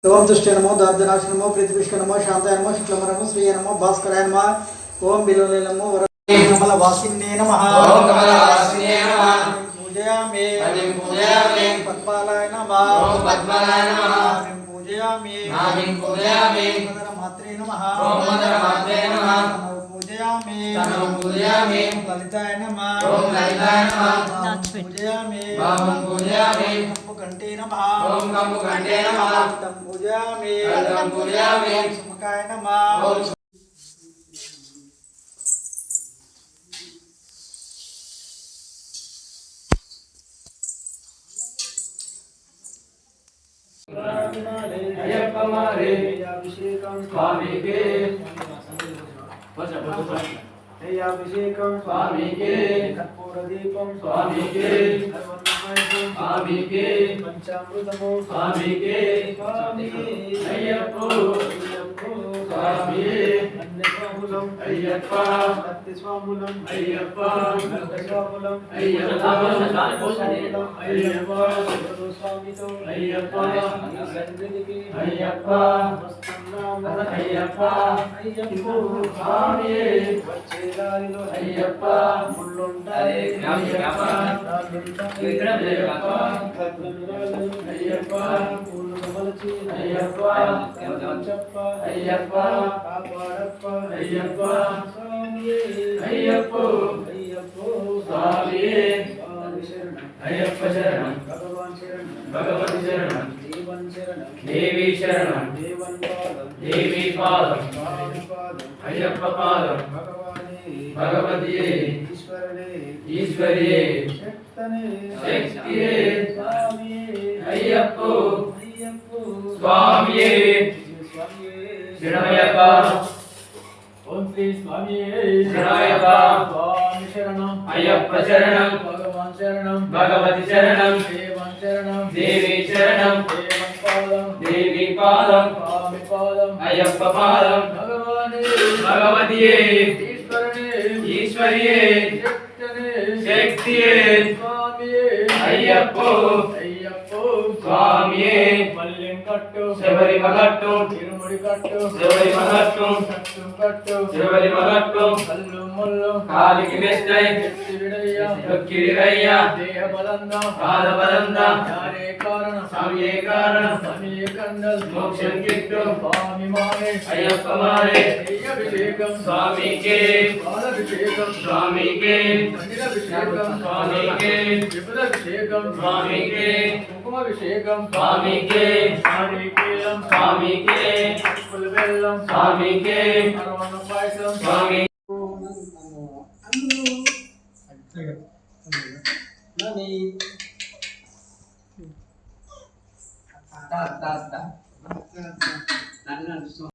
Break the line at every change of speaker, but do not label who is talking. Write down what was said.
ओम दुष्टे नमो दार्दनाश नमो प्रीतिविष्क नमो शांताय नमो शुक्लम नमो श्रीय नमो भास्कराय नमः ओम बिलोले नमो वरदे कमल वासिन्ये नमः
ओम कमल वासिन्ये नमः
पूजयामि पद्मालय नमः
ओम पद्मालय नमः
पूजयामि मदर मात्रे नमः
ओम मदर मात्रे नमः
तनौ पूजयामि ललिताय नमः
ओम ललिताय नमः
पूजयामि कंठे नमः
ओम कंठे नमः
पूजयामि सुमुखाय नमः
ओम अय्यप्पा मारे
अभिषेकं
स्वामी के
अभिषेकं
स्वामी के
कर्पूर दीपम
स्वामी के स्वामी के
पंचामृतमो
स्वामी के
स्वामी
अय्यप्पो स्वामी
अन्यस्वामूलम
अय्यप्पा
सत्यस्वामूलम
अय्यप्पा
स्वामूलम
अय्यप्पा अय्यप्पा
स्वामितो
अय्यप्पा
सन्निधिके
अय्यप्पा अय्यप्पा
अय्यप्पो
स्वामी
వచ్చేదారిలో
అయ్యప్ప
ముళ్ళుంటాయి
అయ్యప్ప ఇక్కడ అయ్యప్ప అయ్యప్ప
పూలు కమలచి
అయ్యప్ప
చెప్ప
అయ్యప్ప
కాపాడప్ప
అయ్యప్ప
స్వామియే
అయ్యప్ప
అయ్యప్పో
స్వామియే
స్వామి శరణం
అయ్యప్ప శరణం
భగవాన్ శరణం
భగవతి శరణం
జీవన్ శరణం
దేవి శరణం
దేవన్ పాదం
దేవి పాదం
స్వామి పాదం
అయ్యప్ప పాదం
భగవానే
భగవతియే
ఈశ్వరనే
ఈశ్వరియే
శక్తనే
శక్తియే
స్వామియే
అయ్యప్పో
అయ్యప్పో
స్వామియే
స్వామియే
శరణమయ్యప్ప
ఓం శ్రీ స్వామియే
శరణమయ్యప్ప
స్వామి శరణం
అయ్యప్ప శరణం
భగవాన్ శరణం
భగవతి శరణం
దేవన్ శరణం
దేవి శరణం
దేవన్ పాదం
దేవి పాదం
స్వామి పాదం
అయ్యప్ప పాదం
భగవానే
భగవతియే
ఈశ్వరనే
ఈశ్వరియే
శక్తనే
శక్తియే
స్వామియే
అయ్యప్పో
అయ్యప్పో
స్వామియే
మల్లెం కట్టు
శబరిమ కట్టు
తిరుముడి కట్టు
శబరిమ కట్టు
కట్టు కట్టు
శబరిమ కట్టు
కల్లు ముల్లు
కాలికి మెస్తై
ఎత్తివిడయ్య
దొక్కిడిరయ్యా
దేహ బలంద
పాద బలంద
యారే కారణం
స్వామియే కారణం
స్వామియే కండల్
మోక్షం కిట్టు
స్వామి మారే
అయ్యప్ప మారే
అభిషేకం
స్వామికే
పాలాభిషేకం
స్వామికే
అభిషేకం
స్వామికే
విపులాభిషేకం
స్వామికే
కుంకుమాభిషేకం
స్వామికే
నారికేలం
స్వామికే
పులిబెల్లం
స్వామికే
అరవణ పాయసం
స్వామి
నన్ను